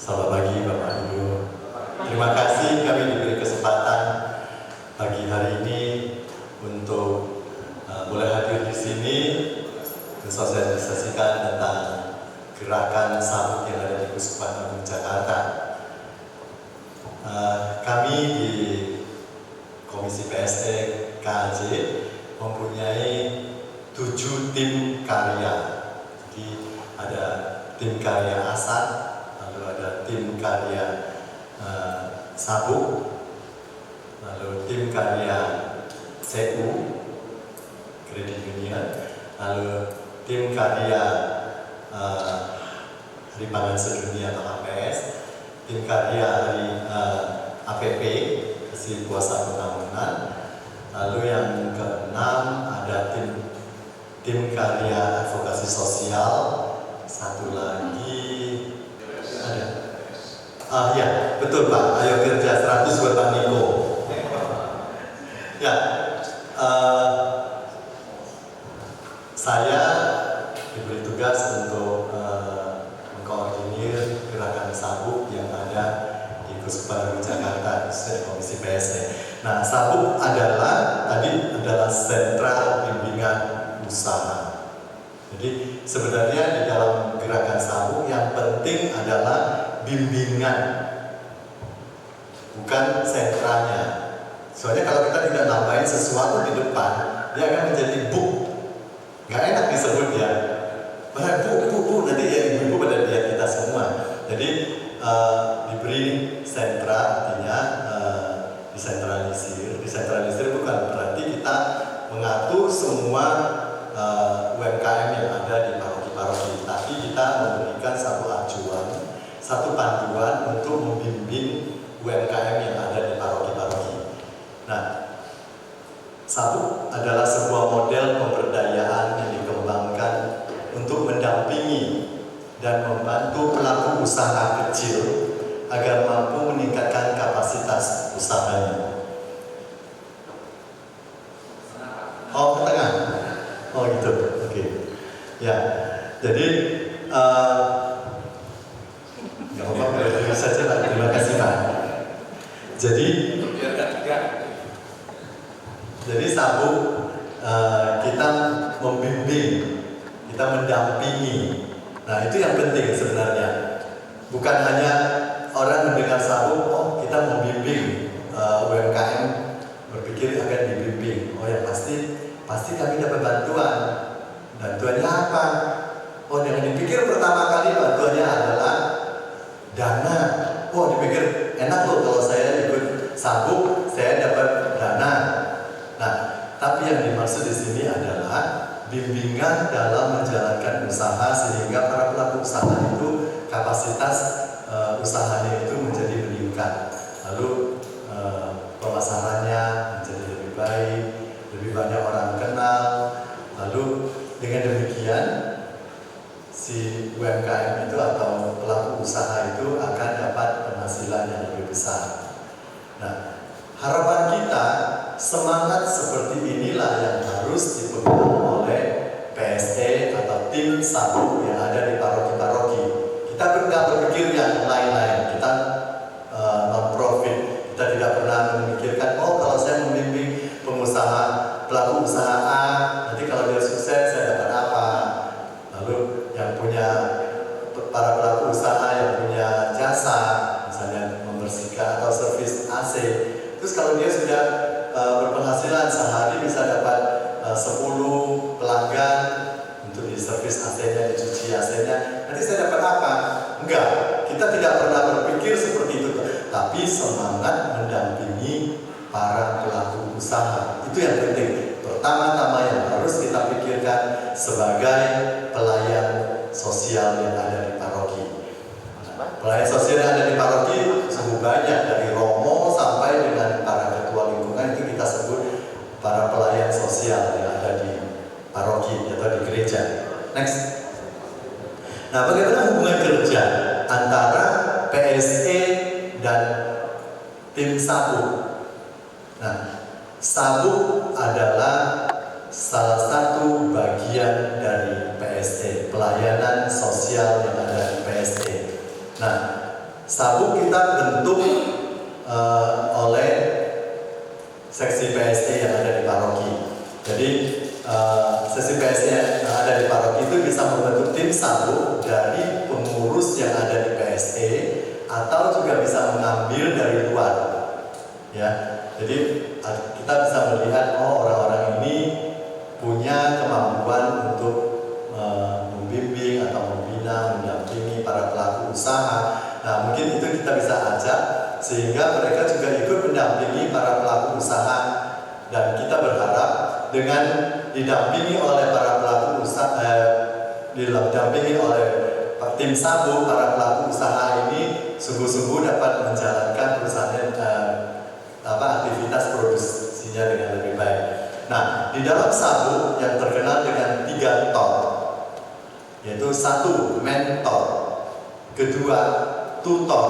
Selamat pagi Bapak Ibu. Terima kasih kami diberi kesempatan pagi hari ini untuk boleh hadir di sini mensosialisasikan tentang gerakan sabuk yang ada di Kuskupan Agung Jakarta. Kami di Komisi PST KAJ mempunyai 7 tim karya. Jadi ada tim karya ASAT, lalu ada tim karya sabuk, lalu tim karya CU, Credit Union, lalu tim karya Hari Pangan Sedunia atau APS, tim karya dari APP, Hasil Kuasa Pembangunan, lalu yang keenam ada tim karya advokasi sosial, satu lagi ada, ya betul Pak, Ayo Kerja 100 buat Pak Niko. Ya, saya diberi tugas untuk mengkoordinir gerakan sabuk yang ada di Kuskupan Agung Jakarta, Komisi PST. Nah, sabuk adalah sentra bimbingan usaha. Jadi sebenarnya di dalam gerakan sabuk yang penting adalah bimbingan, bukan sentranya. Soalnya kalau kita tidak nambahin sesuatu di depan, dia akan menjadi buk. Gak enak disebut ya. Bu, nanti ya ibu-ibu pada lihat kita semua. Jadi diberi sentra artinya disentralisir. Disentralisir bukan berarti kita mengatur semua UMKM yang ada di paroki-paroki, tapi kita memberikan satu acuan, satu panduan untuk membimbing UMKM yang ada di paroki-paroki. Nah, sabuk adalah sebuah model pemberdayaan yang dikembangkan untuk mendampingi dan membantu pelaku usaha kecil agar mampu meningkatkan kapasitas usahanya. Oh, ke tengah. Oh gitu, oke. Ya, jadi nggak apa-apa, boleh saja lah. Terima kasih Pak. Jadi sabuk kita membimbing, kita mendampingi. Nah itu yang penting sebenarnya. Bukan hanya orang mendengar sabuk, oh kita membimbing UMKM berpikir akan dibimbing. Oh ya pasti kami dapat bantuan. Bantuannya apa? Oh yang dipikir pertama kali bantuannya adalah dana. Oh dipikir enak loh kalau saya ikut sabuk saya dapat dana. Nah tapi yang dimaksud di sini adalah bimbingan dalam menjalankan usaha sehingga para pelaku usaha itu kapasitas usahanya itu menjadi meningkat. Lalu pemasarannya menjadi lebih baik, lebih banyak orang kenal. Lalu dengan demikian si UMKM itu atau pelaku usaha itu akan dapat penghasilan yang lebih besar. Nah, harapan kita semangat seperti inilah yang harus dipegang oleh PST atau tim sabuk yang ada di paroki-paroki. Kita tidak berpikir yang lain-lain. Kita non-profit. Kita tidak pernah memikirkan, oh kalau saya membimbing pengusaha, pelaku usaha A, nanti kalau dia sukses saya dapat apa. Lalu yang punya para pelaku usaha yang punya jasa, misalnya membersihkan atau servis AC, terus kalau dia sudah berpenghasilan sehari bisa dapat 10 pelanggan untuk di servis AC-nya, dicuci AC-nya, nanti saya dapat apa? Enggak, kita tidak pernah berpikir seperti itu, tapi semangat mendampingi para pelaku usaha. Itu yang penting. Pertama-tama yang harus kita pikirkan sebagai pelayan sosial yang ada di paroki. Pelayan sosial yang ada di paroki sungguh banyak, dari romo sampai dengan para ketua lingkungan, itu kita sebut para pelayan sosial yang ada di paroki atau di gereja. Next. Nah, bagaimana hubungan kerja antara PSE dan tim sabuk? Nah, sabuk adalah salah satu bagian dari PSE, pelayanan sosial yang ada di PSE. Nah, sabuk kita bentuk oleh seksi PSE yang ada di paroki. Jadi seksi PSE yang ada di paroki itu bisa membentuk tim sabuk dari pengurus yang ada di PSE atau juga bisa mengambil dari luar. Ya, jadi kita bisa melihat orang-orang ini punya kemampuan untuk membimbing atau membina, mendampingi para pelaku usaha. Nah, mungkin itu kita bisa ajak sehingga mereka juga ikut mendampingi para pelaku usaha, dan kita berharap dengan didampingi oleh para pelaku usaha, didampingi oleh tim sabuk, para pelaku usaha ini sungguh-sungguh dapat menjalankan perusahaan aktivitas produksinya dengan lebih baik. Nah, di dalam sabuk yang terkenal dengan 3 tor, yaitu 1 mentor, kedua tutor,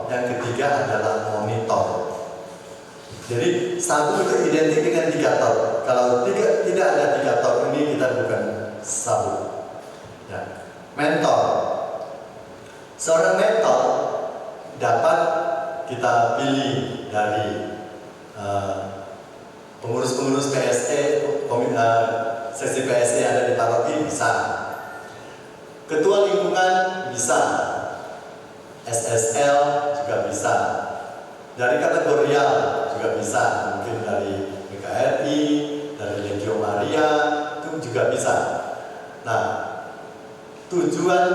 yang ketiga adalah monitor. Jadi sabuk itu identik dengan 3 tor. Kalau tidak ada 3 tor ini kita bukan sabuk. Ya. Mentor, seorang mentor dapat kita pilih dari pengurus-pengurus PSE, seksi PSE yang ada di paroki bisa, ketua lingkungan bisa, SSL juga bisa, dari kategorial juga bisa, mungkin dari PKRI, dari Legio Maria itu juga bisa. Nah, tujuan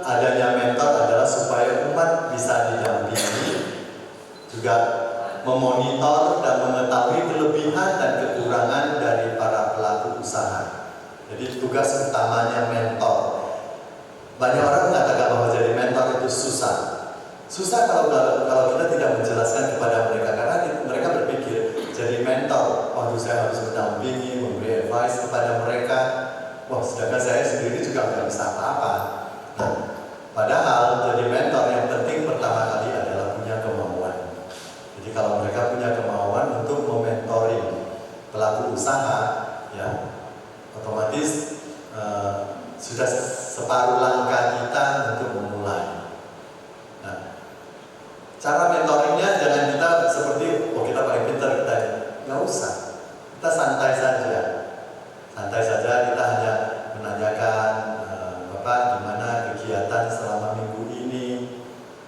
adanya mentor adalah supaya umat bisa didampingi, juga memonitor dan mengetahui kelebihan dan kekurangan dari para pelaku usaha. Jadi tugas utamanya mentor. Banyak orang mengatakan bahwa jadi mentor itu susah. Susah kalau kita tidak menjelaskan kepada mereka, karena mereka berpikir jadi mentor, waduh saya harus mendampingi, memberi advice kepada mereka. Wah, sedangkan saya sendiri juga nggak bisa apa-apa. Nah, padahal jadi mentor yang penting pertama kali adalah punya kemauan. Jadi kalau mereka punya kemauan untuk mementoring pelaku usaha, ya otomatis sudah separuh langkah kita untuk memulai. Nah, cara mentoringnya jangan kita seperti kita paling pintar, kita nggak usah. Kita santai saja kita hanya menanyakan Bapak gimana kegiatan selama minggu ini,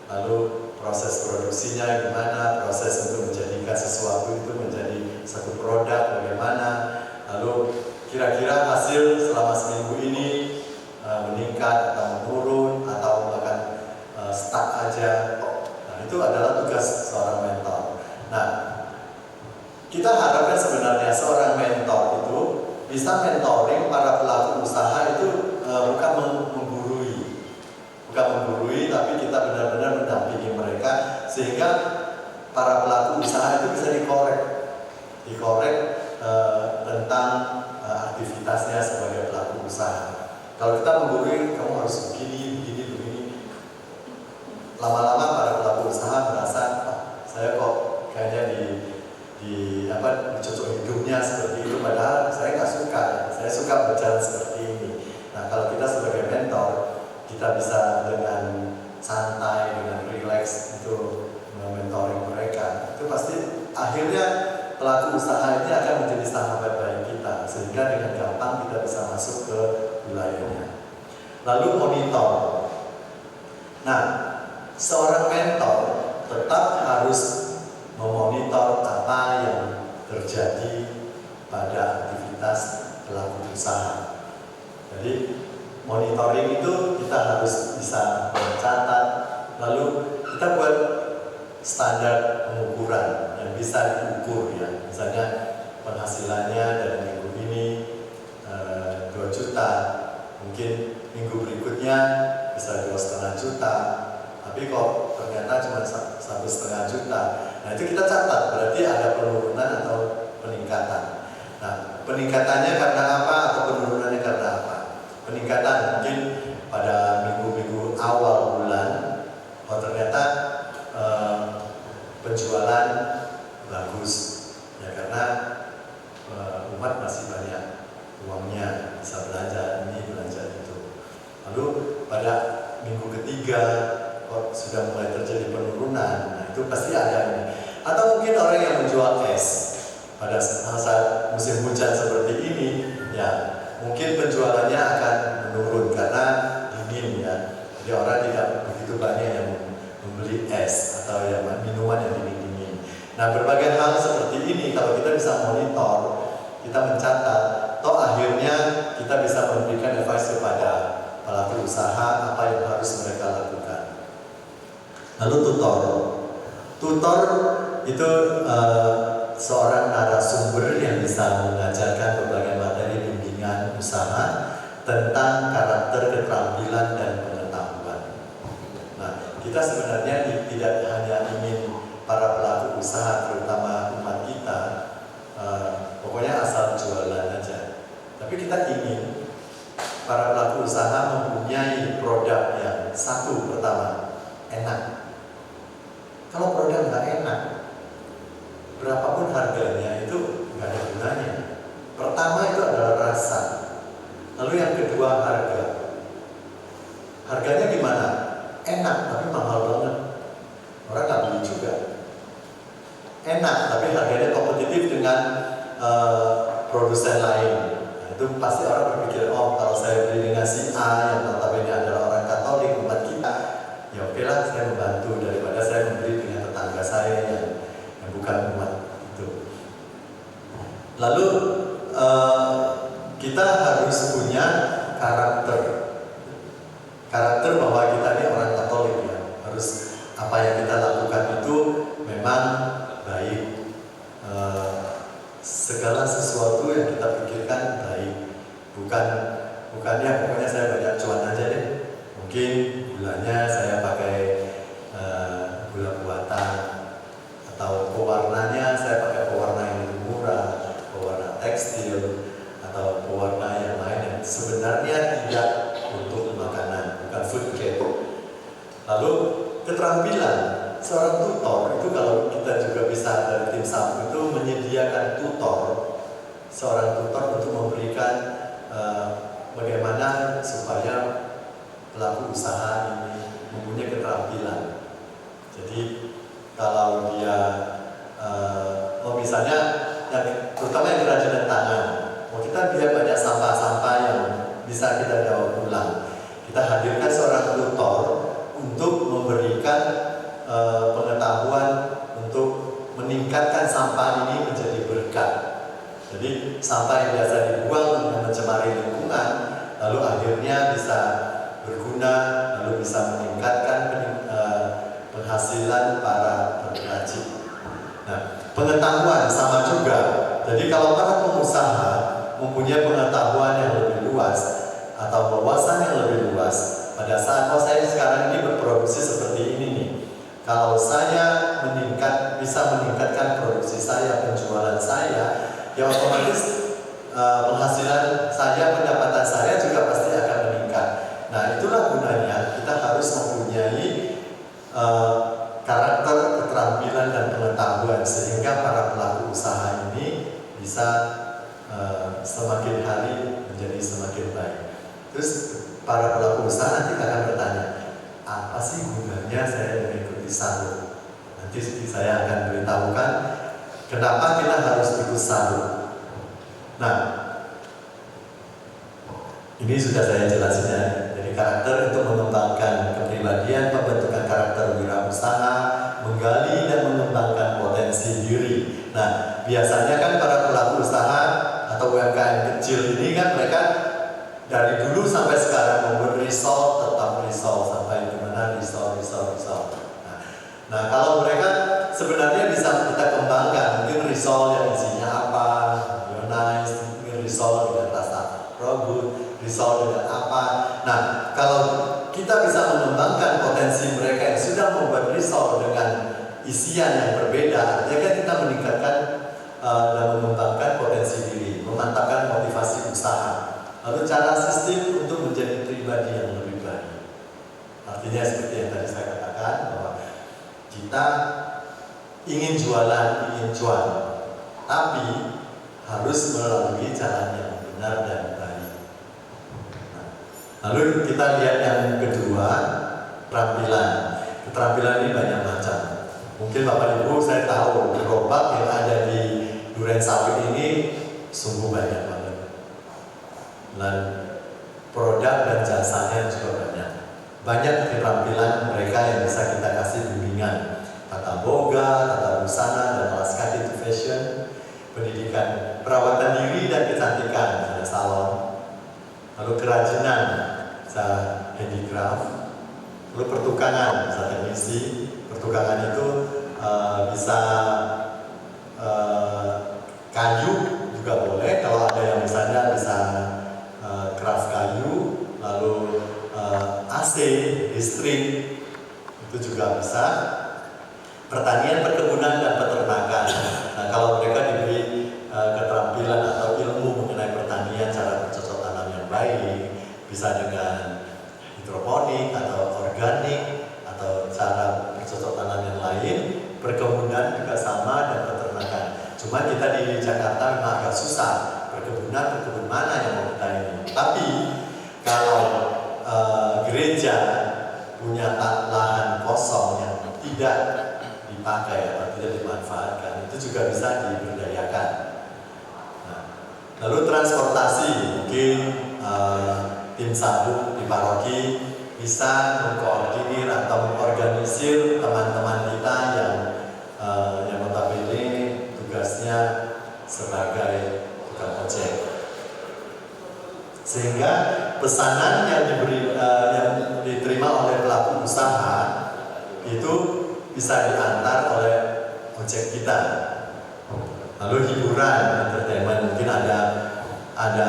lalu proses produksinya gimana, proses untuk menjadikan sesuatu itu menjadi satu produk bagaimana, lalu kira-kira hasil selama seminggu ini meningkat atau menurun atau bahkan stuck aja. Nah, itu adalah tugas seorang mentor. Nah, kita harapkan sebenarnya seorang mentor itu bisa mentoring para pelaku usaha itu bukan menggurui, tapi kita benar-benar mendampingi mereka sehingga para pelaku usaha itu bisa dikorek tentang aktivitasnya sebagai pelaku usaha. Kalau kita menggurui, kamu harus begini, lama-lama para pelaku usaha merasa, saya kok kayaknya dicocok hidupnya seperti itu, padahal saya nggak suka. Saya suka berjalan seperti ini. Nah, kalau kita sebagai mentor, kita bisa dengan santai, dengan rileks itu mentoring mereka. Itu pasti akhirnya pelaku usaha ini akan menjadi sahabat baik kita, sehingga dengan gampang kita bisa masuk ke wilayahnya. Lalu monitor. Nah, seorang mentor tetap harus memonitor apa yang terjadi pada aktivitas pelaku usaha. Jadi monitoring itu kita harus bisa mencatat, lalu kita buat standar pengukuran yang bisa diukur, ya. Misalnya penghasilannya dari minggu ini 2 juta, mungkin minggu berikutnya bisa 2,5 juta, tapi kok ternyata cuma 1,5 juta. Nah, itu kita catat, berarti ada penurunan atau peningkatan. Nah, peningkatannya karena apa atau penurunannya karena apa? Peningkatan mungkin pada minggu-minggu awal bulan, ternyata penjualan bagus, ya karena umat masih banyak uangnya, bisa belanja ini, belanja itu. Lalu pada minggu ketiga sudah mulai terjadi penurunan. lingkungan. Nah, itu pasti ada ini. Atau mungkin orang yang menjual es pada saat musim hujan seperti ini, ya mungkin penjualannya akan menurun karena dingin ya. Jadi orang tidak begitu banyak yang membeli es atau yang minuman yang dingin-dingin. Nah, berbagai hal seperti ini kalau kita bisa monitor, kita mencatat, toh akhirnya kita bisa memberikan advice kepada pelaku usaha apa yang harus mereka lakukan. Lalu tutor itu seorang narasumber yang bisa mengajarkan berbagai materi bimbingan usaha tentang karakter, keterampilan, dan pengetahuan. Nah, kita sebenarnya tidak hanya ingin para pelaku usaha, terutama umat kita, pokoknya asal jualan aja. Tapi kita ingin para pelaku usaha mempunyai produk yang satu, pertama, enak. Kalau produk nggak enak, berapapun harganya itu nggak ada gunanya. Pertama itu adalah rasa. Lalu yang kedua harga. Harganya gimana? Enak tapi mahal banget. Orang nggak beli juga. Enak tapi harganya kompetitif dengan produsen lain. Nah, itu pasti orang berpikir, oh kalau saya beli dengan si A yang notabene adalah orang Katolik umat kita, ya oke lah saya membantu daripada saya membeli dengan tetangga saya yang bukan umat itu. Lalu kita harus punya karakter bahwa kita ini orang Katolik ya, harus apa yang kita lakukan itu memang baik. Segala sesuatu yang kita pikirkan baik, bukannya pokoknya saya banyak cuan aja deh. Mungkin gulanya saya pakai gula buatan, atau pewarnanya saya pakai pewarna yang lebih murah, pewarna tekstil atau pewarna yang lain yang sebenarnya tidak untuk makanan, bukan food grade. Lalu keterampilan seorang tutor itu, kalau kita juga bisa dari tim SAP itu menyediakan seorang tutor untuk memberikan bagaimana supaya pelaku usaha ini mempunyai keterampilan. Jadi kalau dia misalnya terutama yang kerajinan tangan, kita lihat banyak sampah-sampah yang bisa kita daur ulang. Kita hadirkan seorang tutor untuk memberikan pengetahuan untuk meningkatkan sampah ini menjadi berkah. Jadi sampah yang biasa dibuang mencemari lingkungan, lalu akhirnya bisa berguna, lalu bisa meningkatkan penghasilan para pengrajin. Nah, pengetahuan sama juga. Jadi kalau para pengusaha mempunyai pengetahuan yang lebih luas atau wawasan yang lebih luas, pada saat saya sekarang ini berproduksi seperti ini nih, kalau saya bisa meningkatkan produksi saya, penjualan saya, ya otomatis penghasilan saya, pendapatan saya juga pasti akan meningkat. Nah, itulah gunanya kita harus mempunyai karakter, keterampilan, dan pengetahuan sehingga para pelaku usaha ini bisa semakin hari menjadi semakin baik. Terus para pelaku usaha nanti akan bertanya, apa sih gunanya saya mengikuti SARU? Nanti saya akan beritahukan kenapa kita harus ikut SARU. Nah, ini sudah saya jelasin ya. Jadi karakter untuk mengembangkan kepribadian, pembentukan karakter wirausaha, menggali dan mengembangkan potensi diri. Nah, biasanya kan para pelaku usaha atau UMKM kecil ini kan mereka dari dulu sampai sekarang membuat risol, tetap risol, sampai dimana risol. Nah, kalau mereka sebenarnya bisa kita kembangkan, mungkin risol yang isinya apa, mayonnaise, mungkin risol dengan rasa robot, risol dengan apa. Nah, kalau kita bisa mengembangkan potensi mereka yang sudah membuat risol dengan isian yang berbeda, artinya kan kita meningkatkan dan mengembangkan potensi diri, memantapkan motivasi usaha. Lalu cara sistem untuk menjadi pribadi yang lebih baik. Artinya seperti yang tadi saya katakan, bahwa kita ingin jualan, ingin cuan, tapi harus melalui jalan yang benar dan baik. Nah, lalu kita lihat yang kedua, keterampilan. keterampilan ini banyak macam. Mungkin Bapak Ibu saya tahu gerobak yang ada di Duren Sawit ini sungguh banyak banget. Dan produk dan jasanya juga banyak. Banyak keterampilan mereka yang bisa kita kasih bimbingan. Tata boga, tata busana, dan alas kaki itu fashion, pendidikan, perawatan diri dan kecantikan, ada salon, lalu kerajinan, bisa handicraft, lalu pertukangan, bisa teknisi. Pertukangan itu bisa kayu juga boleh, kalau ada yang misalnya bisa craft kayu, lalu AC, listrik, itu juga bisa. Pertanian, perkebunan, dan peternakan. Nah, kalau mereka diberi keterampilan atau ilmu mengenai pertanian, cara bercocok tanam yang baik, bisa dengan hidroponik atau organik atau cara bercocok tanam yang lain, perkebunan juga sama, dan peternakan. Cuma kita di Jakarta memang agak susah, perkebunan mana yang mau kita ini. Tapi kalau gereja punya lahan kosong yang tidak dipakai atau tidak dimanfaatkan, itu juga bisa diberdayakan. Nah, lalu transportasi, mungkin tim sabuk di paroki bisa mengkoordinir atau mengorganisir teman-teman kita yang notabene tugasnya sebagai tukang ojek, sehingga pesanan yang diterima oleh pelaku usaha itu bisa diantar oleh ojek kita. Lalu hiburan, entertainment, mungkin ada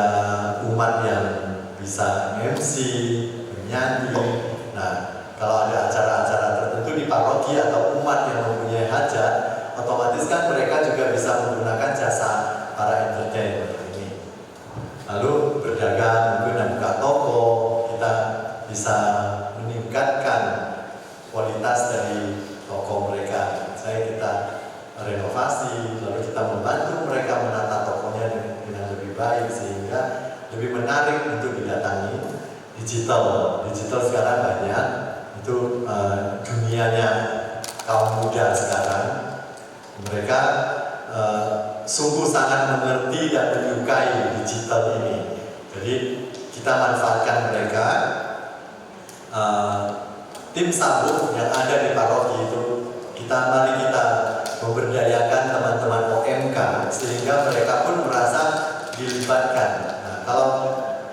umat yang bisa MC, menyanyi. Nah, kalau ada acara-acara tertentu di paroki atau umat yang mempunyai hajat, otomatis kan mereka juga bisa menggunakan jasa para entertainer ini. Lalu berdagang, mungkin buka toko, kita bisa meningkatkan kualitas dari toko mereka. Kita renovasi, lalu kita membantu mereka menata tokonya dengan lebih baik sehingga lebih menarik untuk didatangi. Digital sekarang banyak, itu dunianya kaum muda sekarang. Mereka sungguh sangat mengerti dan menyukai digital ini. Jadi kita manfaatkan mereka. Tim sabuk yang ada di paroki itu, mari kita memberdayakan teman-teman OMK sehingga mereka pun merasa dilibatkan. Nah,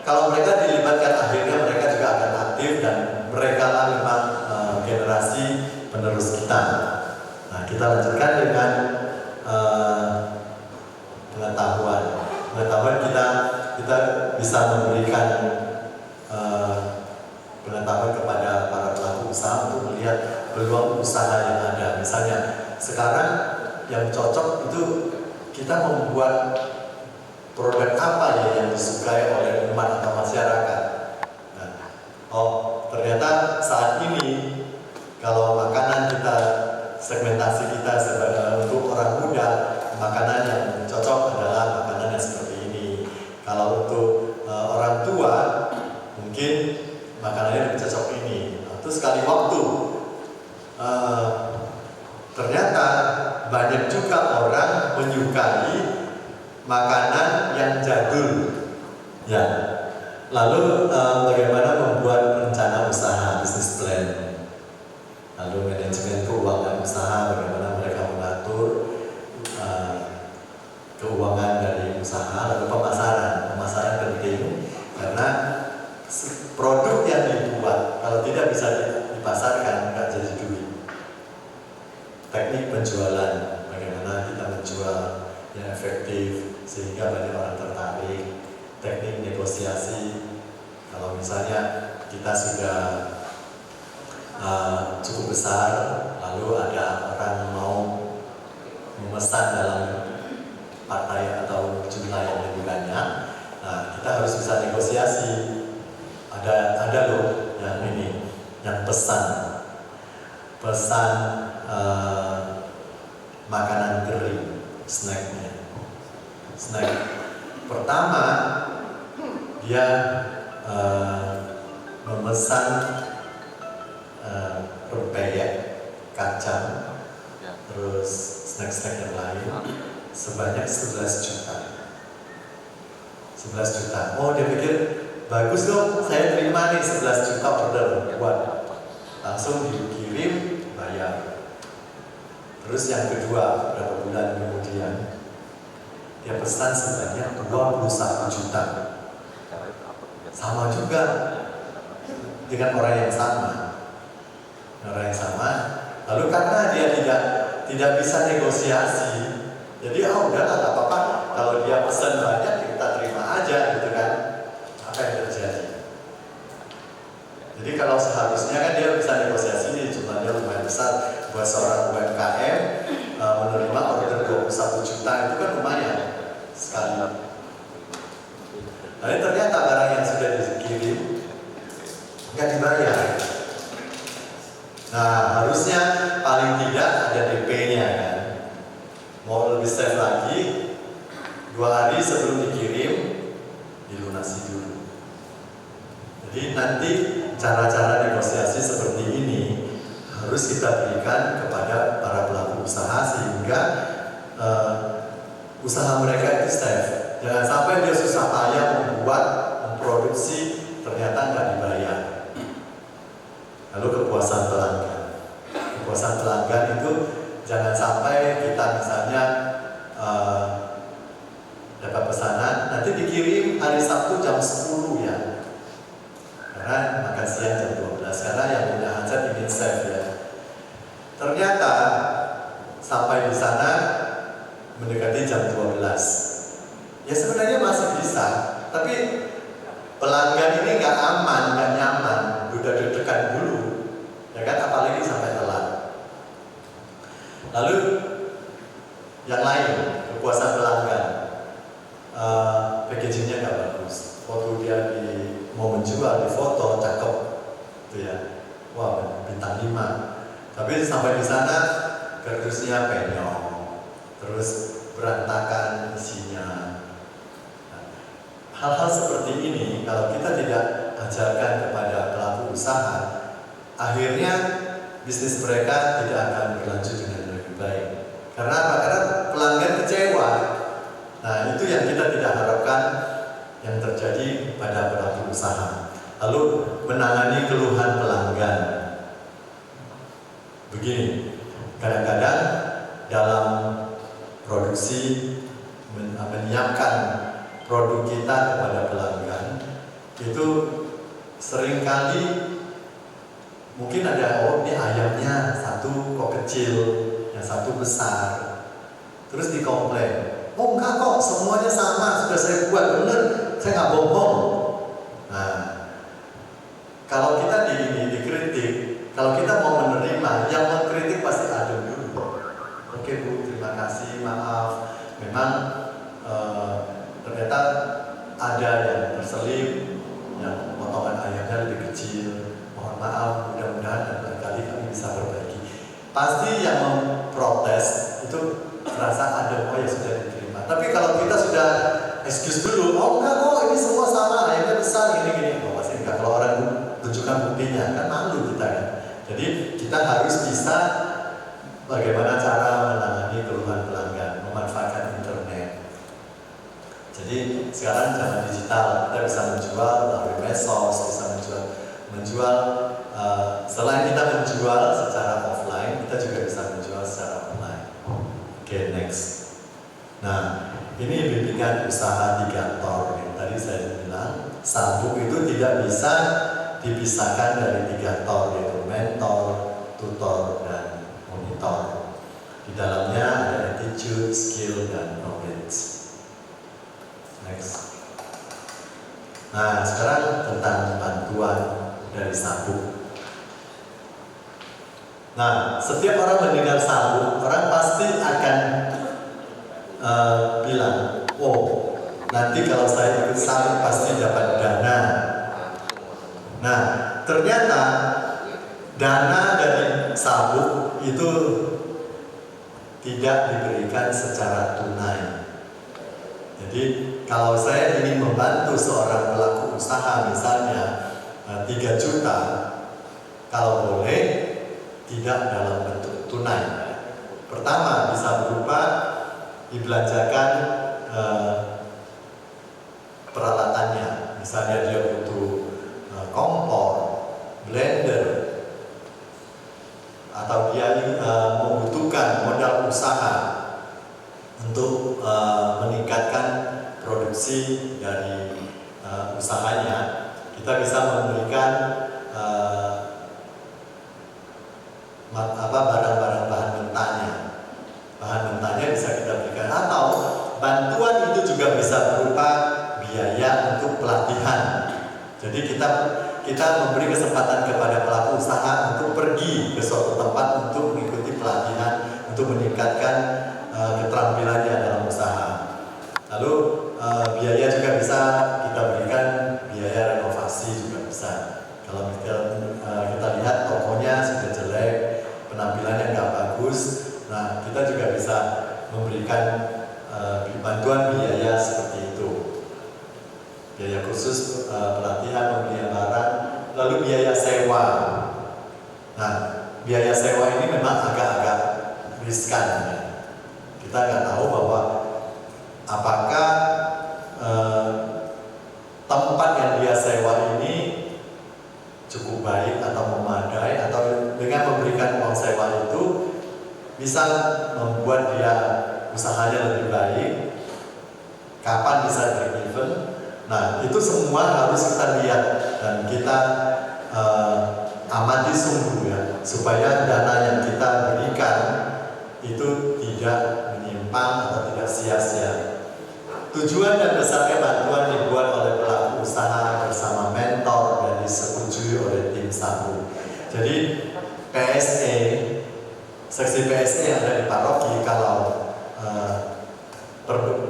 kalau mereka dilibatkan, akhirnya mereka juga akan aktif dan mereka lah memang generasi penerus kita. Nah, kita lanjutkan dengan pengetahuan. Kita bisa memberikan pengetahuan kepada para pelaku usaha untuk melihat peluang usaha yang ada. Misalnya sekarang yang cocok itu kita membuat produk apa ya yang disukai oleh umat atau masyarakat. Nah, ternyata saat ini kalau makanan kita, segmentasi kita sebagai untuk orang muda, makanan yang cocok adalah makanan yang seperti ini. Kalau untuk orang tua mungkin makanannya lebih cocok ini. Terus sekali waktu ternyata banyak juga orang menyukai makanan yang jadul. Ya. Lalu bagaimana membuat rencana usaha, business plan. Lalu manajemen keuangan usaha, bagaimana mereka mengatur keuangan dari usaha. Lalu pemasaran penting karena produk yang dibuat kalau tidak bisa dipasarkan nggak jadi duit. Teknik penjualan, bagaimana kita menjual yang efektif sehingga banyak orang tertarik. Teknik negosiasi, kalau misalnya kita sudah cukup besar, lalu ada orang mau memesan dalam partai atau jumlah yang lebih banyak, nah kita harus bisa negosiasi. Ada loh yang ini, yang pesan makanan kering, snack pertama dia memesan rempeyek kacang, terus snack-snack yang lain sebanyak 11 juta. 11 juta. Oh, dia pikir bagus dong, saya terima nih 11 juta order buat. Langsung dikirim, bayar. Terus yang kedua, berapa bulan kemudian dia pesan sebanyak 21 juta. Sama juga dengan orang yang sama. Lalu karena dia tidak bisa negosiasi, jadi udahlah nggak apa-apa. Kalau dia pesan banyak kita terima aja gitu kan. Apa yang terjadi? Jadi kalau seharusnya kan dia bisa negosiasi nih, jumlahnya lumayan besar buat seorang UMKM menerima order 21 juta itu kan lumayan sekali. Tapi ternyata barang yang sudah dikirim nggak dibayar. Nah, harusnya paling tidak ada DP-nya kan. Mau lebih safe lagi, 2 hari sebelum dikirim dilunasi dulu. Jadi nanti cara-cara negosiasi seperti ini harus kita berikan kepada para pelaku usaha sehingga usaha mereka itu safe. Jangan sampai dia susah payah memproduksi ternyata nggak dibayar. Lalu kepuasan pelanggan. Kepuasan pelanggan itu jangan sampai kita misalnya dapat pesanan, nanti dikirim hari Sabtu jam 10 ya. Karena makan siang jam 12, karena yang punya hajat ingin safe ya. Ternyata sampai di sana mendekati jam 12. Ya sebenarnya masih bisa, tapi pelanggan ini nggak aman, nggak nyaman, udah deg-degan dulu, ya kan, apalagi sampai telat. Lalu yang lain, kepuasan pelanggan, packagingnya nggak bagus, foto dia mau menjual di foto cakep, gitu ya, wah bintang 5, tapi sampai di sana kardusnya penyok, terus berantakan isinya. Hal-hal seperti ini kalau kita tidak ajarkan kepada pelaku usaha, akhirnya bisnis mereka tidak akan berlanjut dengan lebih baik. Karena apa? Karena pelanggan kecewa. Nah, itu yang kita tidak harapkan yang terjadi pada pelaku usaha. Lalu menangani keluhan pelanggan. Begini, kadang-kadang dalam produksi menyiapkan produk kita kepada pelanggan itu seringkali mungkin ada, oh ini ayamnya satu kok kecil, yang satu besar, terus dikomplain, oh enggak kok semuanya sama, sudah saya buat bener, saya nggak bohong. Nah, kalau kita dikritik, kalau kita mau menerima, yang mengkritik pasti ada dulu. Oke Bu, terima kasih, maaf, memang ternyata ada yang terselip, yang potongan ayamnya lebih kecil. Mohon maaf, mudah-mudahan dan kali kami bisa perbaiki. Pasti yang memprotes itu merasa ada, oh ya sudah diterima. Tapi kalau kita sudah excuse dulu, oh enggak kok ini semua sama, ayamnya besar gini-gini, oh pasti enggak. Kalau orang tunjukkan buktinya, kan malu kita kan. Jadi kita harus bisa bagaimana cara menangani keluhan pelanggan, memanfaatkan internet. Jadi sekarang zaman digital, kita bisa menjual melalui medsos, bisa menjual selain kita menjual secara offline, kita juga bisa menjual secara online. Oke, next. Nah, ini bimbingan usaha 3 tor. Tadi saya bilang sabuk itu tidak bisa dipisahkan dari 3 tor, yaitu mentor, tutor, dan monitor. Di dalamnya ada attitude, skill, dan knowledge. Next. Nah, sekarang tentang bantuan dari sabuk. Nah, setiap orang mendengar sabuk, orang pasti akan bilang, oh, nanti kalau saya ikut sabuk pasti dapat dana. Nah, ternyata dana dari sabuk itu tidak diberikan secara tunai. Jadi kalau saya ingin membantu seorang pelaku usaha misalnya 3 juta, kalau boleh 3 tidak dalam bentuk tunai. Pertama, bisa berupa dibelanjakan peralatannya, misalnya dia butuh kompor, blender, atau dia membutuhkan modal usaha untuk meningkatkan produksi dari usahanya. Kita bisa memberikan barang-barang bahan mentahnya. Bahan mentahnya bisa kita berikan, atau bantuan itu juga bisa berupa biaya untuk pelatihan. Jadi kita memberi kesempatan kepada pelaku usaha untuk pergi ke suatu tempat untuk mengikuti pelatihan untuk meningkatkan keterampilannya dalam usaha. Lalu biaya juga bisa kita berikan, biaya renovasi juga bisa. Kalau kita lihat tokonya sudah jelek, penampilannya nggak bagus, nah kita juga bisa memberikan bantuan biaya seperti itu. Biaya khusus pelatihan, pembelian barang, lalu biaya sewa. Nah, biaya sewa ini memang agak-agak riskan ya. Kita nggak tahu bahwa apakah tempat yang dia sewa ini cukup baik atau memadai, atau dengan memberikan uang sewa itu bisa membuat dia usahanya lebih baik, kapan bisa break even. Nah, itu semua harus kita lihat dan kita amati sungguh ya, supaya dana yang kita berikan itu tidak menyimpang atau tidak sia-sia. Tujuan dan besarnya bantuan dibuat oleh pelaku usaha bersama mentor dan disetujui oleh tim SABU. Jadi PSE, seksi PSE yang ada di paroki, kalau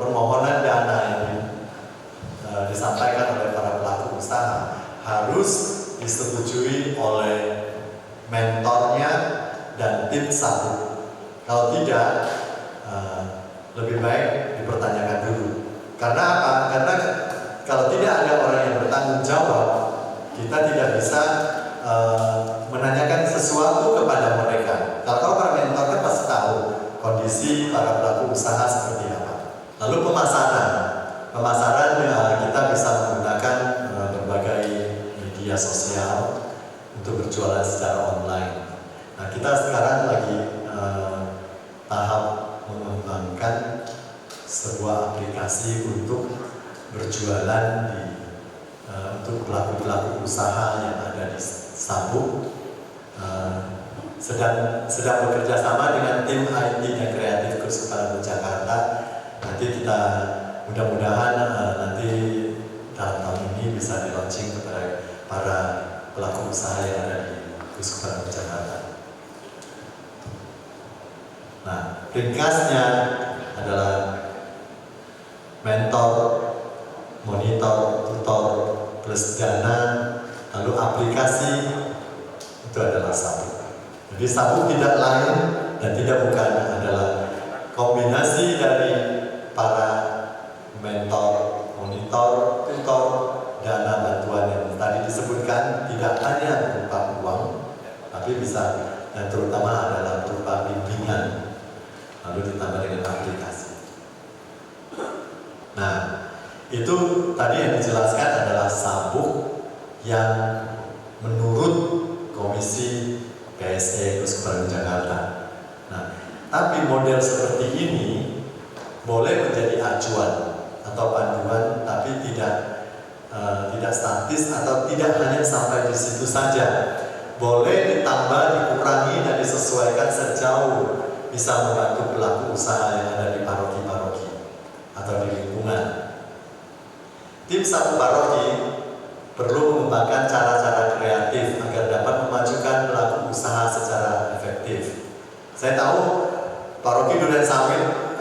permohonan dana ini disampaikan oleh para pelaku usaha harus disetujui oleh mentornya dan tim SABU. Kalau tidak, lebih baik dipertanyakan dulu. Karena apa? Karena kalau tidak ada orang yang bertanggung jawab, kita tidak bisa menanyakan sesuatu kepada mereka. Kalau para mentor kan pasti tahu kondisi para pelaku usaha seperti apa. Lalu pemasaran kita bisa menggunakan berbagai media sosial untuk berjualan secara online. Nah, kita sekarang lagi tahap mengembangkan sebuah aplikasi untuk berjualan untuk pelaku-pelaku usaha yang ada di SABU. Sedang bekerja sama dengan tim IT dan kreatif Keuskupan Jakarta. Nanti kita mudah-mudahan nanti dalam tahun ini bisa di launching kepada para pelaku usaha yang ada di Keuskupan Jakarta. Nah, ringkasnya adalah mentor, monitor, tutor, plus dana, lalu aplikasi, itu adalah SABU. Jadi SABU tidak lain dan tidak bukan, adalah kombinasi dari para mentor, monitor, tutor, dana bantuan yang tadi disebutkan, tidak hanya berupa uang, tapi bisa dan terutama adalah berupa bimbingan, lalu ditambah dengan aplikasi. Nah, itu tadi yang dijelaskan adalah SABU yang menurut Komisi PSE Keuskupan Jakarta. Nah, tapi model seperti ini boleh menjadi acuan atau panduan, tapi tidak statis atau tidak hanya sampai di situ saja. Boleh ditambah, dikurangi, dan disesuaikan sejauh bisa membantu pelaku usaha yang ada di paroki-paroki atau di lingkungan. Tim SABU paroki perlu mengembangkan cara-cara kreatif agar dapat memajukan pelaku usaha secara efektif. Saya tahu paroki Durensawit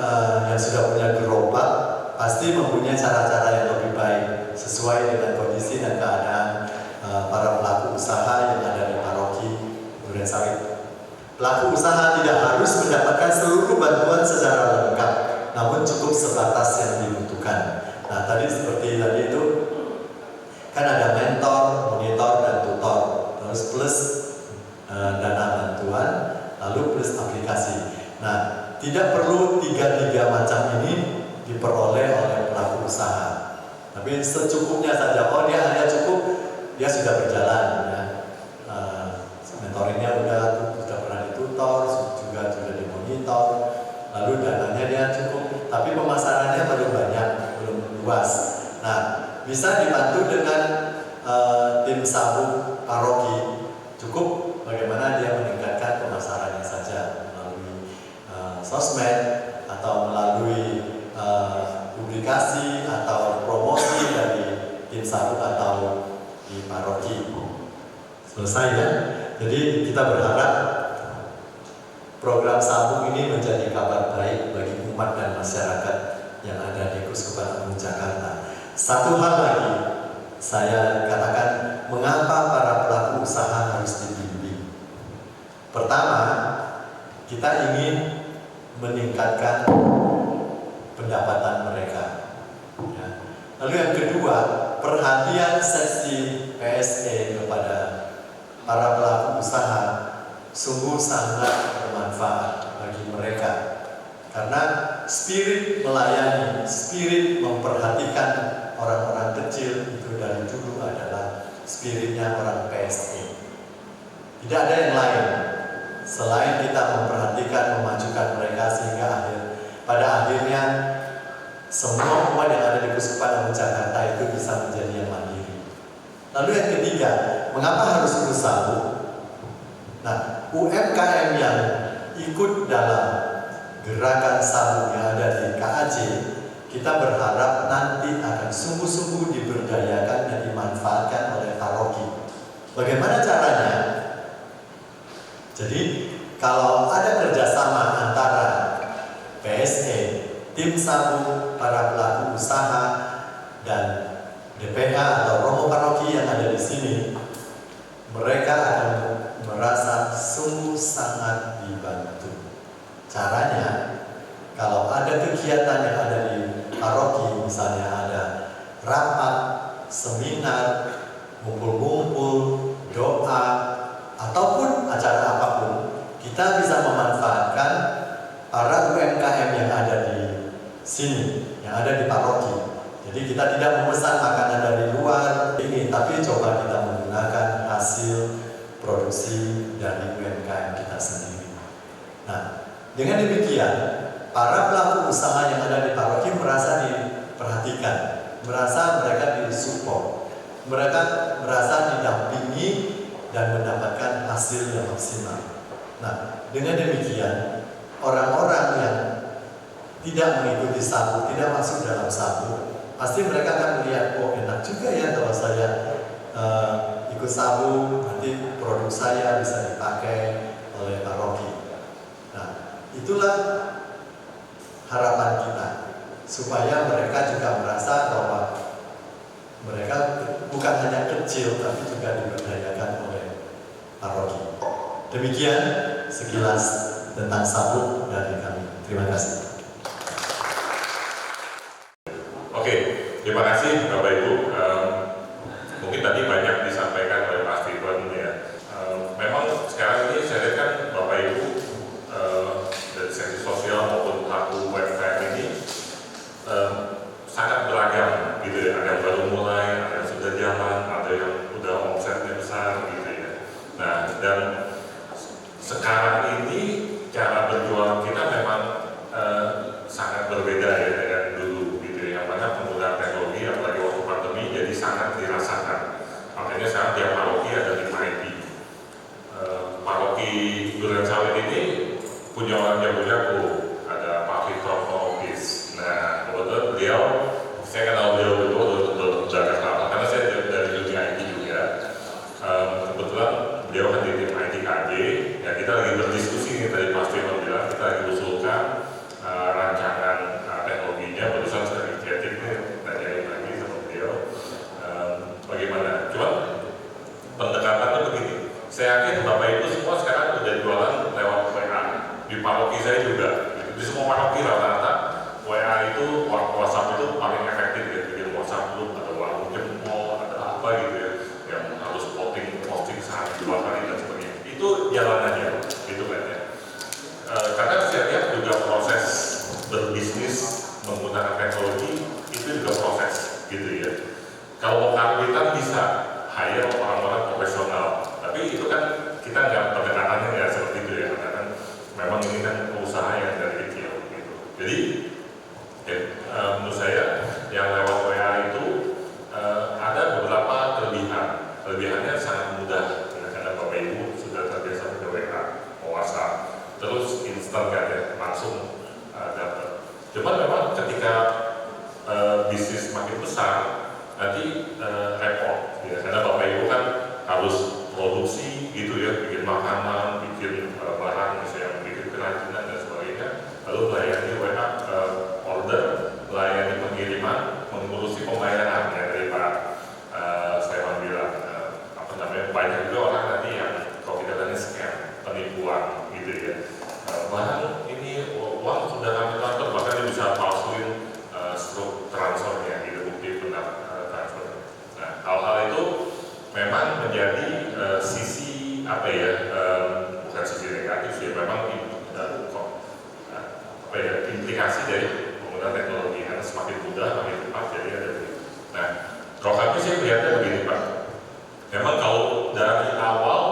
yang sudah punya gerobak pasti mempunyai cara-cara yang lebih baik sesuai dengan kondisi dan keadaan para pelaku usaha yang ada di paroki Durensawit. Pelaku usaha tidak harus mendapatkan seluruh bantuan secara lengkap, namun cukup sebatas yang dibutuhkan. Nah, tadi seperti tadi itu kan ada mentor, monitor, dan tutor, terus plus dana bantuan, lalu plus aplikasi. Nah, tidak perlu tiga macam ini diperoleh oleh pelaku usaha, tapi secukupnya saja. Oh, dia hanya cukup, dia sudah berjalan ya. Mentoringnya sudah pernah ditutor, juga sudah dimonitor, lalu dananya dia cukup, tapi pemasarannya belum banyak, belum luas. Nah, bisa dibantu dengan tim sabuk paroki. Cukup bagaimana dia meningkatkan pemasarannya saja melalui sosmed atau melalui publikasi atau promosi dari tim sabuk atau di paroki. Selesai ya. Jadi kita berharap program sabuk ini menjadi kabar baik bagi umat dan masyarakat yang ada di Keuskupan Agung Jakarta. Satu hal lagi saya katakan, mengapa para pelaku usaha harus dibimbing. Pertama, kita ingin meningkatkan pendapatan mereka ya. Lalu yang kedua, perhatian seksi PSE kepada para pelaku usaha sungguh sangat bermanfaat bagi mereka, karena spirit melayani, spirit memperhatikan orang-orang kecil itu dari dulu adalah spiritnya orang PSE. Tidak ada yang lain selain kita memperhatikan, memajukan mereka sehingga pada akhirnya semua umat yang ada di Keuskupan Agung Jakarta itu bisa menjadi yang mandiri. Lalu yang ketiga, mengapa harus bersabuk? Nah, UMKM yang ikut dalam gerakan sabuk yang ada di KAJ, kita berharap nanti akan sungguh-sungguh diberdayakan dan dimanfaatkan oleh paroki. Bagaimana caranya? Jadi, kalau ada kerjasama antara PSE, tim sabuk, para pelaku usaha, dan DPH atau romo paroki yang ada di sini, mereka akan merasa sungguh sangat dibantu. Caranya, kalau ada kegiatan yang ada di paroki, misalnya ada rapat, seminar, ngumpul-ngumpul, doa, ataupun acara apapun, kita bisa memanfaatkan para UMKM yang ada di sini, yang ada di paroki. Jadi kita tidak memesan makanan dari luar ini, tapi coba kita menggunakan hasil produksi dari UMKM kita sendiri. Nah, dengan demikian, para pelaku usaha yang ada di paroki merasa diperhatikan, merasa mereka disupport, mereka merasa didampingi dan mendapatkan hasil yang maksimal. Nah, dengan demikian, orang-orang yang tidak mengikuti sabuk, tidak masuk dalam sabuk, pasti mereka akan melihat, oh enak juga ya kalau saya ikut sabuk, nanti produk saya bisa dipakai oleh paroki. Nah, itulah harapan kita, supaya mereka juga merasa bahwa mereka bukan hanya kecil, tapi juga diberdayakan oleh paroki. Demikian sekilas tentang sabuk dari kami. Terima kasih. Oke, terima kasih Bapak Ibu. Mungkin tadi banyak disampaikan oleh Pak Steven ya. Memang sekarang ini saya lihat kan Bapak Ibu dari seksi sosial maupun pelaku UMKM ini sangat beragam gitu ya. Ada yang baru mulai, ada yang sudah jalan, ada yang udah omsetnya besar gitu ya. Nah, dan sekarang ini cara berjualan kita memang sangat berbeda ya dengan dulu gitu ya. Yang mana penggunaan teknologi apalagi waktu pandemi jadi sangat dirasakan. Makanya sekarang tiap paroki ada 5 ID. Paroki Durensawit ini punya orang jago-jago, ada Pak Victor Forbis. Nah, kebetulan beliau, saya kenal beliau dulu untuk Jakarta, karena saya dari dunia IT juga. Kebetulan beliau kan di tim IT KJ, ya kita lagi berdiskusi nih, tadi Pak Steven bilang, kita lagi usulkan rancangan teknologinya, barusan sudah inisiatif nih, tanyain lagi sama beliau, bagaimana. Cuman pendekatannya begini, saya yakin Bapak Ibu semua sekarang udah jualan lewat WA. Di paroki saya juga, di semua paroki rata-rata WA itu, WhatsApp itu paling efektif ya, bikin WhatsApp group, ada warung jempol, ada apa gitu ya, yang harus posting sehari 2 kali dan sebagainya. Itu jalan aja, gitu kan ya. menggunakan teknologi itu juga proses gitu ya. Kalau mau karbitan bisa hire orang-orang profesional, tapi itu kan kita nggak pendekatannya nggak seperti itu ya, karena kan memang ini kan usaha yang dari kecil gitu. Jadi ya, menurut saya yang lewat WA itu ada beberapa kelebihan. Kelebihannya sangat mudah ya, karena Bapak Ibu sudah terbiasa pakai WA, WhatsApp, terus instan kan ya, langsung dapat. Cuman memang ketika bisnis makin besar nanti repot ya, karena Bapak Ibu kan harus produksi gitu ya, bikin makanan, bikin barang misalnya, bikin kerajinan dan sebagainya, lalu melayani WA order, melayani pengiriman, mengurusi pembayaran ya, dari Pak Stefan bilang apa namanya, banyak juga orang nanti yang kalau kita tanya scam, penipuan gitu ya, barang ini uang sudah kami transfer, bahkan dia bisa palsuin struk transfernya gitu, bukti benar transfer. Nah, hal-hal itu memang menjadi sisi apa ya, bukan sisi negatif ya, memang apa ya, implikasi dari penggunaan teknologi, karena semakin mudah, semakin cepat, jadi ada. Nah, kalau kami sih melihatnya begini Pak, memang kalau dari awal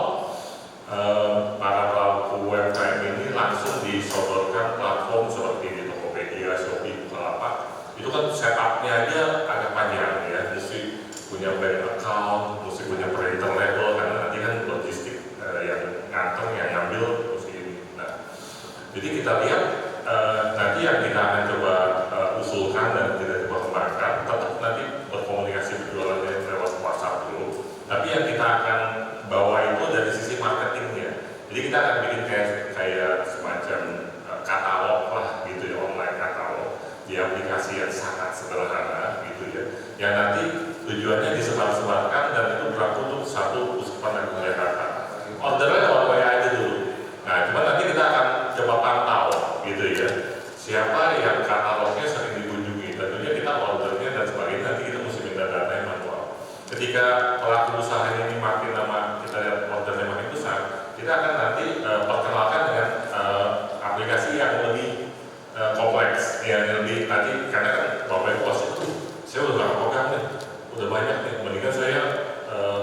para pelaku UMKM ini langsung disodorkan platform seperti di Tokopedia, Shopee, Bukalapak, itu kan setupnya aja agak panjang ya, mesti punya bank account, mesti punya printer label, karena nanti kan logistik yang nganter, yang ngambil mesti ini. Nah, jadi kita lihat nanti yang kita akan coba usulkan dan kita coba kembangkan, tetap nanti berkomunikasi berjualannya lewat WhatsApp dulu, tapi yang kita akan bawa itu dari sisi marketingnya. Jadi kita akan bikin kayak semacam katalog lah gitu ya, online katalog di aplikasi yang sangat sederhana gitu ya, yang nanti tujuannya disebar-sebarkan dan itu berlaku untuk satu pusat Jakarta. Ordernya lewat WA aja dulu. Nah, cuma nanti kita akan coba pantau gitu ya, siapa yang katalognya sering dikunjungi. Tentunya kita ordernya dan sebagainya, nanti kita mesti minta data yang manual. Ketika pelaku usaha ini makin lama, kita lihat ordernya makin besar, kita akan nanti perkenalkan dengan aplikasi yang lebih kompleks, yang lebih nanti, karena kan Bapak Ibu pasti tuh, saya udah gak program nih, udah banyak nih, mendingan saya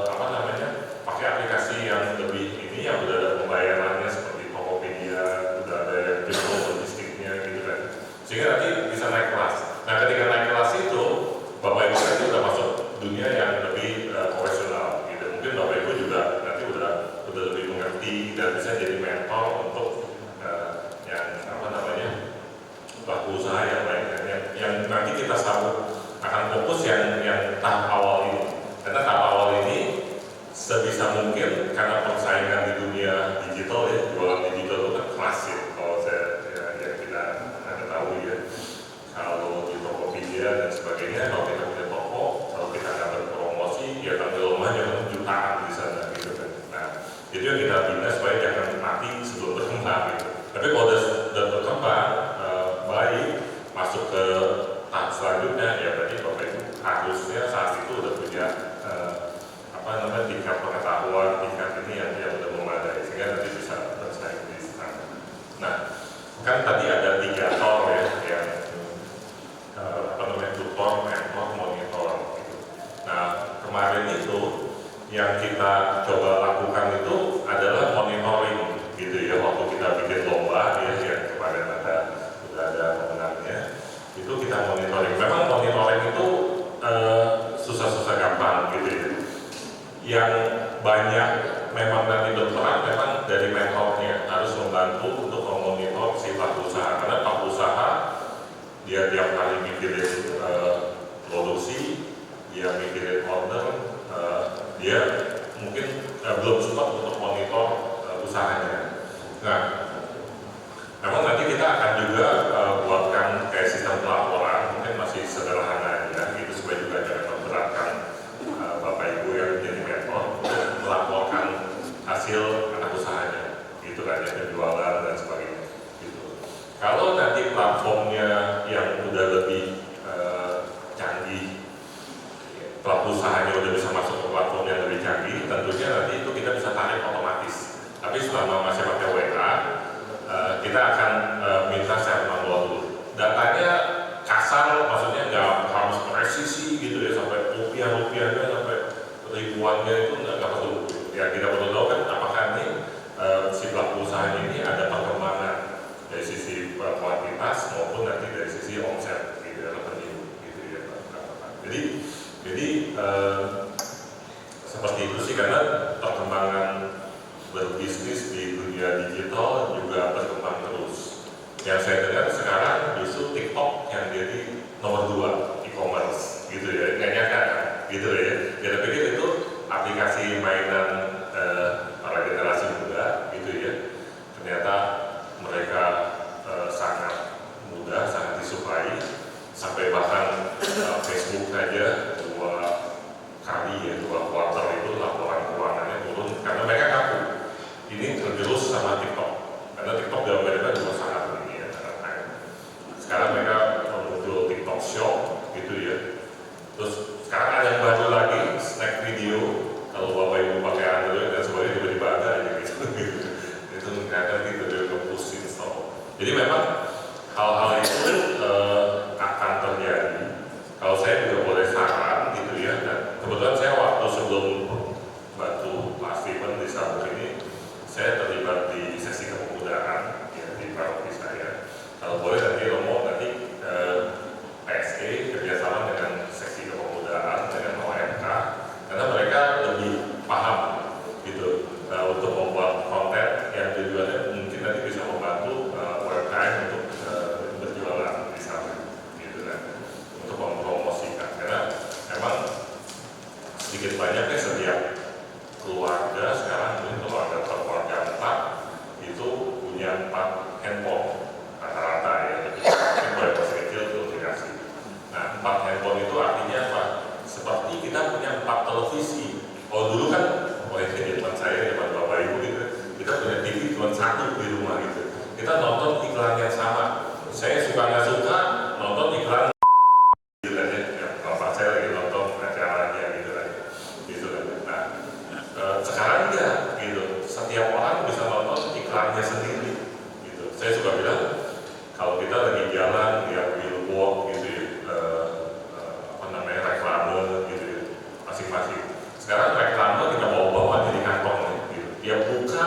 apa namanya, pakai aplikasi yang lebih ini, yang udah ada pembayarannya seperti Tokopedia, udah ada yang jemput logistiknya gitu kan, sehingga nanti bisa naik kelas. Nah, ketika naik kelas itu Bapak Ibu nanti udah masuk dunia yang lebih profesional gitu. Mungkin Bapak Ibu juga nanti udah lebih mengerti dan bisa jadi mentor untuk yang apa namanya, pelaku usaha yang lainnya, yang nanti kita sambut akan fokus yang tahap awal ini. Karena tahap awal ini sebisa mungkin, karena persaingan di dunia digital ya, jualan digital itu kan keras ya, kalau saya ya kita ketahui ya, kalau di Tokopedia dan sebagainya, kalau kita punya toko, kalau kita nggak berpromosi, ya tampil rumahnya kan jutaan di sana gitu kan. Nah, itu yang kita bina supaya jangan mati sebelum berkembang gitu. Tapi kalau udah berkembang baik, masuk ke tahap selanjutnya, ya berarti Bapak Ibu harusnya saat itu udah punya apa namanya, tingkat pengetahuan, tingkat ini yang udah memadai, sehingga nanti bisa bersaing di sana. Nah, kan tadi ada 3 tor ya, yang apa namanya, tutor, mentor, monitor gitu. Nah, kemarin itu yang kita coba lakukan itu adalah monitoring gitu ya, waktu kita bikin lomba ya, yang kemarin udah ada pemenangnya, itu kita monitoring. Memang monitoring itu susah-susah gampang gitu ya. Yang banyak memang nanti berperan memang dari mentornya, harus membantu untuk memonitor si pelaku usaha, karena pelaku usaha dia tiap hari mikirin produksi, dia mikirin order, dia mungkin belum sempat untuk monitor usahanya. Nah, memang nanti kita akan juga buatkan kayak sistem pelaporan, mungkin masih sederhana ya, gitu, supaya juga jangan memberatkan Bapak Ibu yang menjadi mentor untuk melaporkan hasil anak usahanya, gitu kan ya, penjualan dan sebagainya. Gitu. Kalau nanti platformnya yang udah lebih canggih, pelaku usahanya udah bisa masuk ke platform yang lebih canggih, tentunya nanti itu kita bisa tarik otomatis. Tapi selama masih pakai WA, kita akan minta secara manual dulu. Datanya yang saya dengar sekarang justru TikTok yang jadi nomor 2 e-commerce gitu ya, nggak nyangka kan gitu ya. Kita pikir itu aplikasi mainan para generasi muda gitu ya, ternyata mereka sangat mudah, sangat disukai, sampai bahkan Facebook saja 2 kuartal itu laporan keuangannya turun karena mereka ngaku ini tergerus sama TikTok, karena TikTok dalam mereka juga sangat ini ya. Sekarang mereka muncul TikTok Shop gitu ya. Terus sekarang ada yang baru lagi snack video, kalau bapak ibu pakai Android dan sebagainya tiba-tiba ada aja gitu. Itu kelihatan gitu dari push install. Jadi memang hal-hal itu akan terjadi. Kalau saya juga boleh saran gitu ya, dan kebetulan saya waktu sebelum bantu Pak Steven di Sabuk ini, saya terlibat di sesi kepemudaan ya, di paroki saya. Kalau boleh nanti Romo nanti PSE kerjasama dengan seksi kepemudaan dengan OMK, karena mereka lebih paham gitu untuk membuat konten yang tujuannya mungkin nanti bisa membantu UMKM untuk berjualan di sana gitu kan, untuk mempromosikan, karena memang sedikit banyaknya setiap keluarga sekarang mungkin keluarga keluarga 4 itu punya 4 handphone rata-rata ya, mungkin mulai masih kecil itu dikasih. Nah 4 handphone itu artinya apa? Seperti kita punya 4 televisi. Kalau dulu kan, di depan saya, di depan bapak ibu gitu, kita punya TV cuma 1 di rumah gitu. Kita nonton iklan yang sama. Saya suka nggak suka nonton iklan gitu aja. Ya, bapak saya lagi nonton acaranya gitu aja. Gitu kan. Nah, sekarang ya gitu. Setiap orang bisa nonton iklannya sendiri. Gitu. Saya suka bilang kalau kita lagi jalan lihat billboard gitu ya, reklame gitu ya, masing-masing. Sekarang reklame kita bawa-bawa di kantong gitu. Dia buka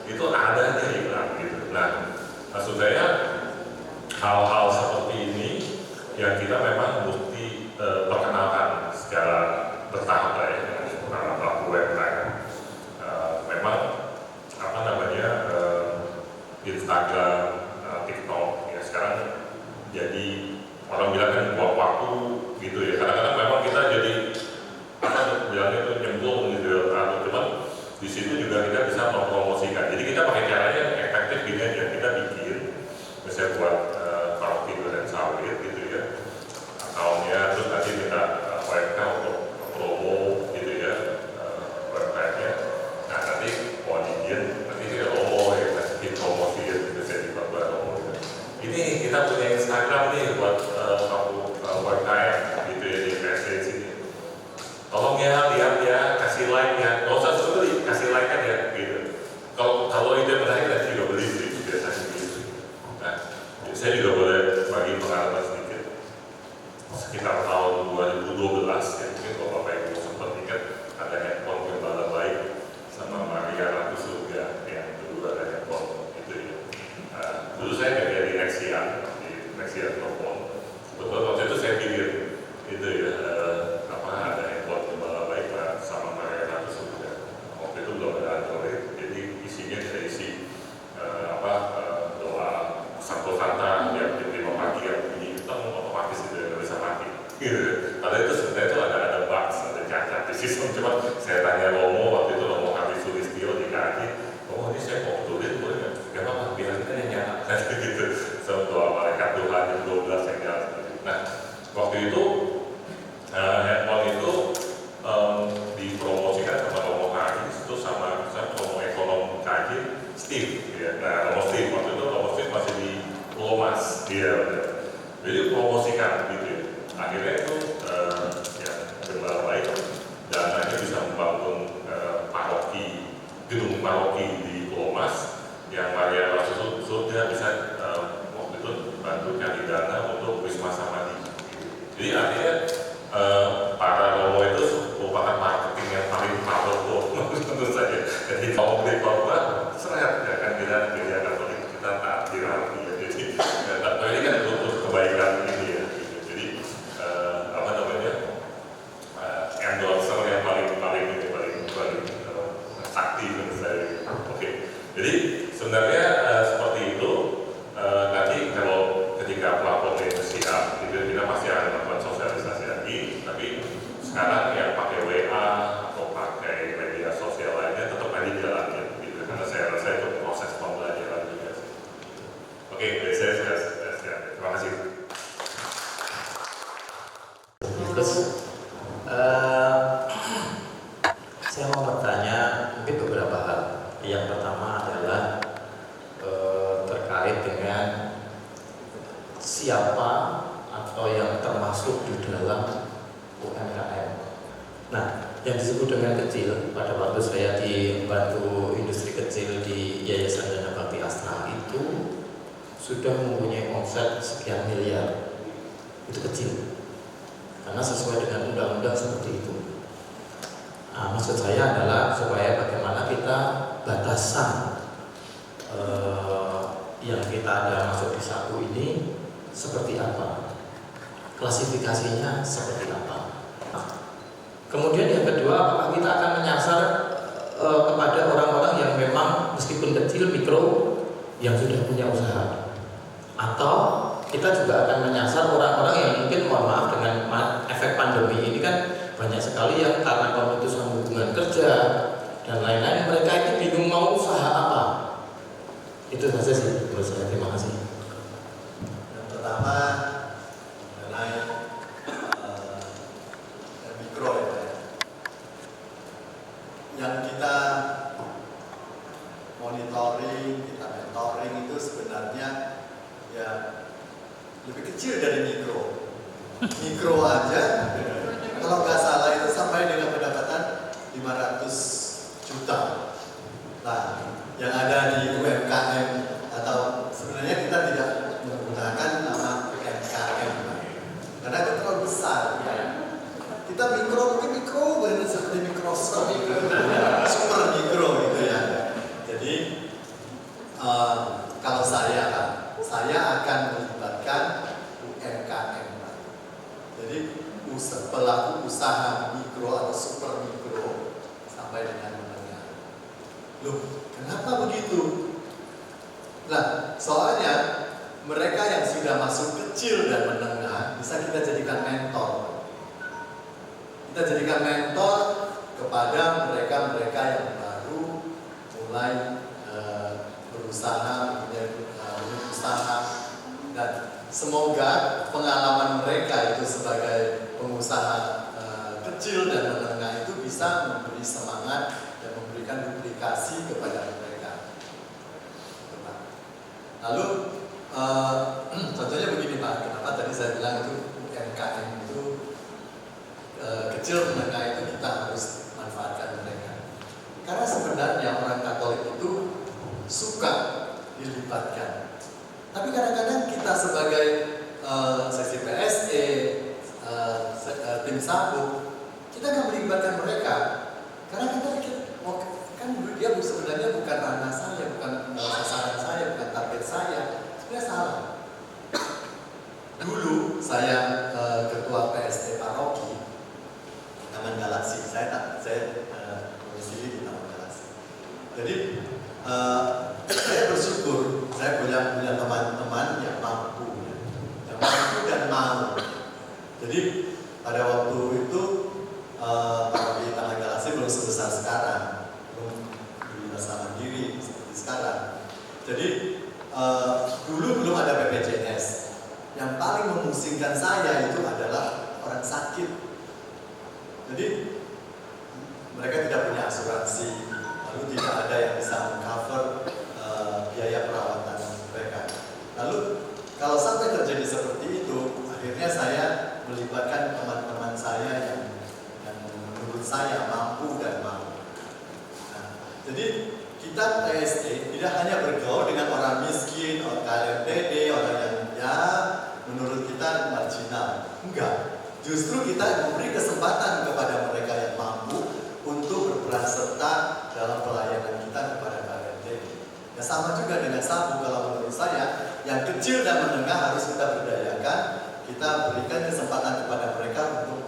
itu ada aja iklan gitu. Nah, maksud saya hal-hal seperti ini yang kita memang mesti perkenalkan secara bertahap lah ya, para pelaku UMKM. Memang apa namanya Instagram, TikTok ya sekarang jadi orang bilang kan buang waktu gitu ya. Kadang-kadang memang kita jadi apa bilangnya itu nyemplung gitu ya. Cuman di situ juga kita bisa mempromosikan. Jadi kita pakai caranya yang efektif gini aja. Kita bikin misalnya buat paroki dan sawit gitu ya. Akalnya terus nanti kita OMK untuk promo gitu ya, UMKM-nya. Nah nanti mau izin nanti kita ya kasih promosi gitu saya di Romo gitu. Ini kita punya Instagram nih buat UMKM gitu ya di PSC sini. Tolong ya lihat ya, kasih like ya. Nggak usah suruh beli, kasih like kan ya gitu. Kalau ide menarik nanti juga beli sih biasanya gitu. Nah, saya juga boleh bagi pengalaman sedikit. Sekitar tahun 2012 ya, mungkin kalau Bapak Ibu sempat ingat ada handphone Gembala Baik sama Maria Ratu Surga yang dulu ada handphone itu ya. Dulu saya kerja di Nexian telepon. Betul waktu itu saya pikir itu ya ada handphone Gembala Baik sama Maria Ratu Surga. Waktu itu belum ada Android, jadi isinya kita isi doa Sabtu Santa yang jam 5 pagi yang bunyi hitam otomatis itu nggak bisa mati. Padahal itu sebenarnya itu ada bugs, ada cacat di sistem. Cuma saya tanya Romo waktu itu, Romo habis Sulistio dikaji, Romo ini saya mau betulin boleh nggak? Gak apa-apa, biar kita yang nyala gitu. Sama doa malaikat Tuhan yang 12 yang nyala. Nah waktu itu handphone itu dipromosikan sama Romo Kaji itu sama Romo Ekonom Kaji Steve ya. Nah Romo Steve waktu itu Romo Steve masih di Lomas dia jadi promosikan gitu ya. Akhirnya itu ya Gembala Baik dananya bisa membangun gedung paroki di Lomas yang Maria Ratu Surga bisa waktu itu bantu cari dana untuk Wisma Samadi. Jadi artinya para Romo itu merupakan marketing yang paling powerful menurut saya. Jadi kalau beli korban seret ya kan kita Katolik kita tak dirati ya. Jadi ini kan untuk kebaikan ini ya. Jadi endorser yang paling sakti menurut saya. Oke. Jadi sebenarnya seperti itu. Terus saya mau bertanya mungkin beberapa hal. Yang pertama adalah terkait dengan siapa atau yang termasuk di dalam UMKM. Nah, yang disebut dengan kecil, pada waktu saya dibantu industri kecil di Yayasan Dana Bakti Astra itu sudah mempunyai omset sekian miliar. Itu kecil, karena sesuai dengan undang-undang seperti itu. Nah, maksud saya adalah supaya bagaimana kita batasan yang kita ada masuk di saku ini seperti apa, klasifikasinya seperti apa. Nah, kemudian yang kedua, apakah kita akan menyasar kepada orang-orang yang memang meskipun kecil, mikro, yang sudah punya usaha, atau kita juga akan menyasar orang-orang yang mungkin, mohon maaf, dengan efek pandemi ini kan banyak sekali yang karena pemutusan hubungan kerja dan lain-lain, mereka itu bingung mau usaha apa. Itu saja sih menurut saya. Terima kasih. Yang pertama mengenai mikro ya, Pak. Yang kita monitoring, kita mentoring itu sebenarnya ya lebih kecil dari mikro. Mikro aja, kalau nggak salah itu sampai dengan pendapatan 500 juta. Nah, yang ada di UMKM atau sebenarnya kita tidak menggunakan nama UMKM karena itu terlalu besar. Kita mikro, mungkin mikro benar seperti Microsoft, super mikro gitu ya. Jadi kalau saya akan melibatkan UMKM. Jadi pelaku usaha mikro atau super mikro sampai dengan menengah. Loh, kenapa begitu? Nah, soalnya mereka yang sudah masuk kecil dan menengah bisa kita jadikan mentor. Kita jadikan mentor kepada mereka-mereka yang baru mulai berusaha, berusaha, dan semoga pengalaman mereka itu sebagai pengusaha kecil dan menengah itu bisa memberi semangat dan memberikan duplikasi kepada mereka. Lalu contohnya begini Pak, kenapa tadi saya bilang itu UMKM itu kecil menengah itu kita harus manfaatkan mereka. Karena sebenarnya orang Katolik itu suka dilibatkan. Tapi kadang-kadang kita sebagai seksi PSE, tim sabu, kita nggak melibatkan mereka. Karena kita pikir, oh, kan dia sebenarnya bukan ranah saya, bukan sasaran saya, bukan target saya. Sebenarnya salah. Dulu saya ketua PST Paroki Taman Galaksi. Saya domisili di Taman Galaksi. Jadi saya bersyukur saya punya teman-teman yang mampu dan mau. Jadi pada waktu itu Paroki Taman Galaksi belum sebesar sekarang, belum di masa mandiri seperti sekarang. Jadi dulu belum ada BPJS. Yang paling memusingkan saya itu adalah orang sakit. Jadi mereka tidak punya asuransi, lalu tidak ada yang bisa mengcover biaya perawatan mereka. Lalu kalau sampai terjadi seperti itu, akhirnya saya melibatkan teman-teman saya yang menurut saya mampu dan mau. Nah, jadi kita PST tidak hanya bergaul dengan orang miskin, orang KLMPD, orang yang ya menurut kita marginal. Enggak. Justru kita memberi kesempatan kepada mereka yang mampu untuk berperan serta dalam pelayanan kita kepada KLMPD. Ya sama juga dengan sabu, kalau menurut saya yang kecil dan menengah harus kita berdayakan, kita berikan kesempatan kepada mereka untuk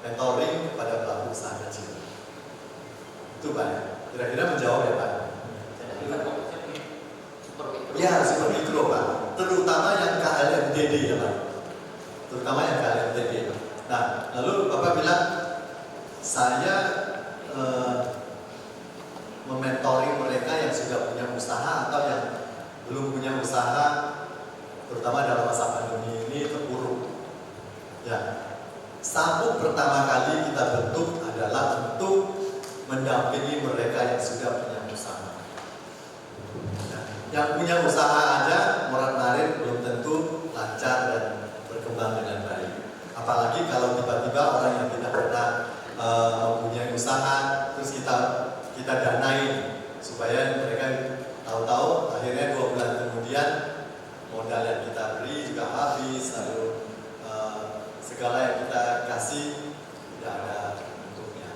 mentoring kepada pelaku usaha kecil. Itu Pak ya. Kira-kira menjawab ya Pak? Ya, super mikro Pak. Terutama yang KLMDD ya Pak. Terutama yang KLMDD. Nah, lalu Bapak bilang saya mementoring mereka yang sudah punya usaha atau yang belum punya usaha, terutama dalam masa pandemi ini terpuruk. Ya, pertama kali kita bentuk adalah untuk mendampingi mereka yang sudah punya usaha. Nah, yang punya usaha aja morat-marit belum tentu lancar dan berkembang dengan baik. Apalagi kalau tiba-tiba orang yang tidak pernah mempunyai usaha terus kita danai supaya mereka tahu-tahu akhirnya 2 bulan kemudian modal yang kita beri juga habis, lalu segala yang kita kasih tidak ada bentuknya.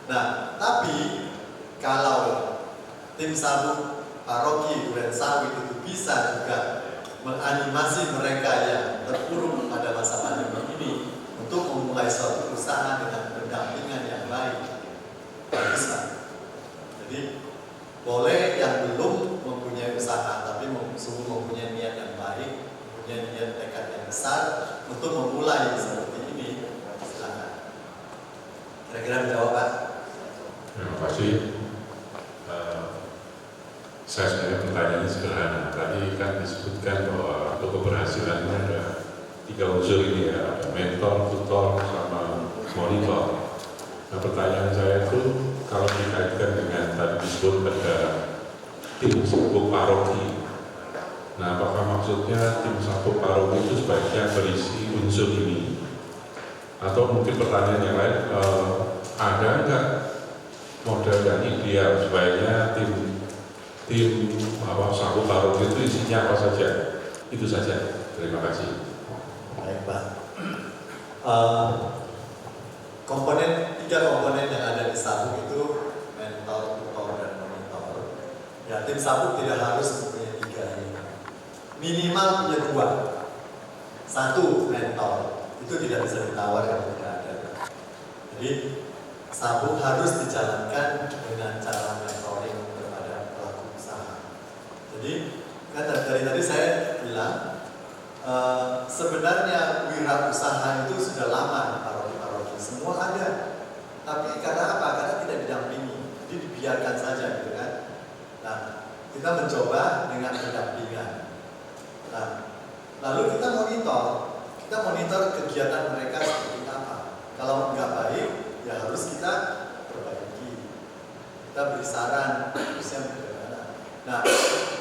Nah, tapi kalau tim sabuk paroki Durensawit itu bisa juga menganimasi mereka yang terpuruk pada masa pandemi ini untuk memulai suatu usaha dengan pendampingan yang baik, bisa. Jadi boleh yang belum mempunyai usaha tapi sungguh mempunyai niat yang baik, mempunyai niat tekad yang besar untuk memulai seperti ini, silakan. Kira-kira menjawab, Pak? Terima kasih. Saya sebenarnya pertanyaannya sederhana. Tadi kan disebutkan bahwa untuk keberhasilannya ada 3 unsur ini ya, ada mentor, tutor, sama monitor. Nah, pertanyaan saya itu kalau dikaitkan dengan tadi disebut ada tim sabuk paroki. Nah, apakah maksudnya tim sabuk paroki itu sebaiknya berisi unsur ini? Atau mungkin pertanyaan yang lain, ada nggak model yang ideal sebaiknya tim sabuk paroki itu isinya apa saja? Itu saja. Terima kasih. Baik, Pak. Tiga komponen yang ada di sabuk itu mentor, tutor, dan monitor. Ya, tim sabuk tidak harus mempunyai 3 ini. Minimal punya 2. 1 mentor, itu tidak bisa ditawar kalau tidak ada. Jadi sabuk harus dijalankan dengan cara mentoring kepada pelaku usaha. Jadi kan dari tadi saya bilang sebenarnya wirausaha itu sudah lama di paroki-paroki, semua ada. Tapi karena apa? Karena tidak didampingi, jadi dibiarkan saja gitu kan. Nah, kita mencoba dengan pendampingan. Nah, lalu kita monitor kegiatan mereka seperti apa. Kalau nggak baik, ya harus kita perbaiki. Kita beri saran, harusnya bagaimana. Nah,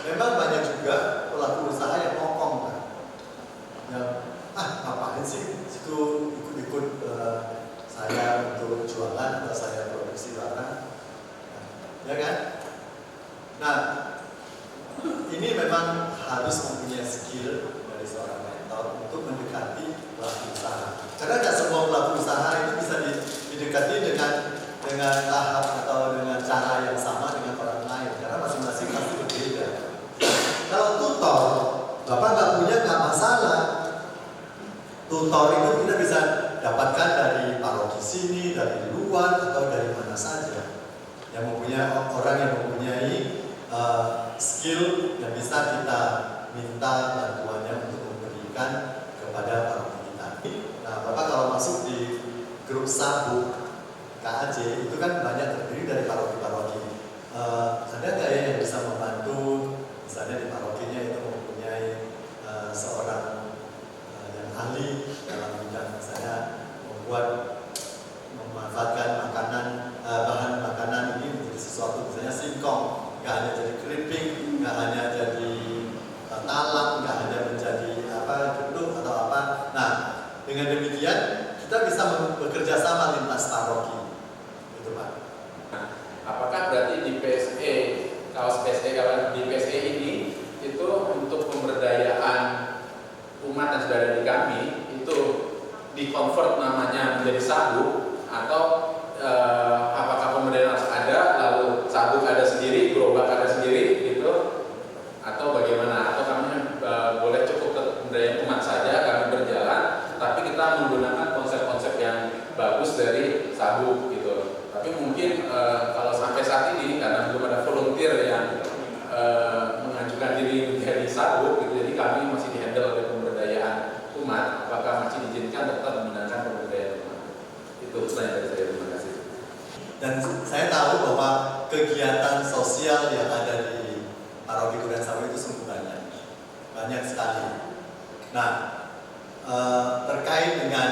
memang banyak juga pelaku usaha yang ngomong kan. Yang, ngapain sih situ ikut-ikut saya untuk jualan atau saya produksi barang, ya kan? Nah, ini memang harus mempunyai skill dari seorang mentor untuk mendekati pelaku usaha. Karena tidak semua pelaku usaha itu bisa didekati dengan tahap atau dengan cara yang sama dengan orang lain, karena masing-masing pasti berbeda. Kalau tutor, Bapak nggak punya nggak masalah. Tutor itu kita bisa dapatkan dari paroki sini, dari luar, atau dari mana saja. Yang mempunyai orang yang mempunyai skill yang bisa kita minta bantuannya untuk memberikan kepada paroki kita. Nah, Bapak kalau masuk di grup sabuk KAJ itu kan banyak terdiri dari paroki-paroki. Ada nggak ya yang bisa membantu? Misalnya di parokinya itu mempunyai seorang yang ahli dalam bidang misalnya memanfaatkan bahan makanan ini menjadi sesuatu, misalnya singkong, nggak hanya jadi keripik, nggak hanya jadi talam, nggak hanya menjadi gedung atau apa. Nah, dengan demikian kita bisa bekerja sama lintas paroki, gitu Pak. Apakah berarti di PSE, kaos PSE, kalau di PSE ini itu untuk pemberdayaan umat dan saudara di kami itu di-convert namanya menjadi sabuk, atau apakah pemberdayaan harus ada lalu sabuk ada sendiri, gerobak ada sendiri gitu, atau bagaimana? Atau kami boleh cukup pemberdayaan umat saja, kami berjalan tapi kita menggunakan konsep-konsep yang bagus dari sabuk gitu. Tapi mungkin kalau sampai saat ini karena belum ada volunteer yang mengajukan diri menjadi sabuk gitu, jadi kami masih dihandle oleh pemberdayaan umat. Apakah masih diizinkan tetap menggunakan pemberdayaan umat? Itu pertanyaan dari saya. Terima kasih. Dan saya tahu bahwa kegiatan sosial yang ada di paroki Durensawit itu sungguh banyak sekali. Nah, terkait dengan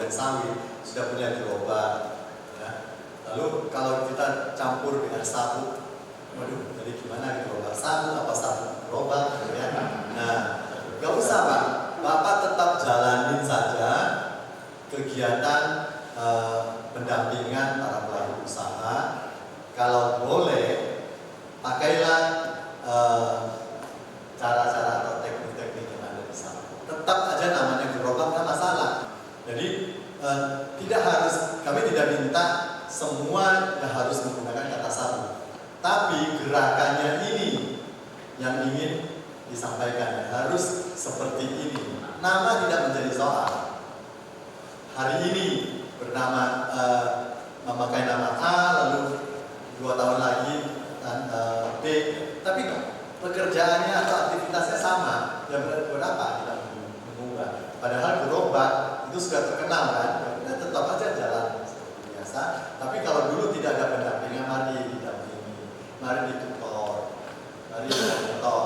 duren sawit sudah punya gerobak, ya. Lalu kalau kita campur dengan sabuk, waduh, jadi gimana gerobak sabuk apa sabuk gerobak, gitu ya. Nah, nggak usah Pak, Bapak tetap jalanin saja kegiatan pendampingan para pelaku usaha. Kalau boleh, pakailah cara-cara atau teknik-teknik yang ada di sana. Tetap aja namanya gerobak, nggak masalah. Jadi tidak harus, kami tidak minta semua yang harus menggunakan kata sabuk. Tapi gerakannya ini yang ingin disampaikan, harus seperti ini. Nama tidak menjadi soal. Hari ini bernama memakai nama A, lalu 2 tahun lagi B, tapi pekerjaannya atau aktivitasnya sama. Ya berapa kita mengubah? Padahal gerobak itu sudah terkenal kan, ya udah tetap aja jalan seperti biasa. Tapi kalau dulu tidak ada pendampingan, mari didampingi, mari ditutor, mari ditutor,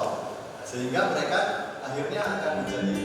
sehingga mereka akhirnya akan menjadi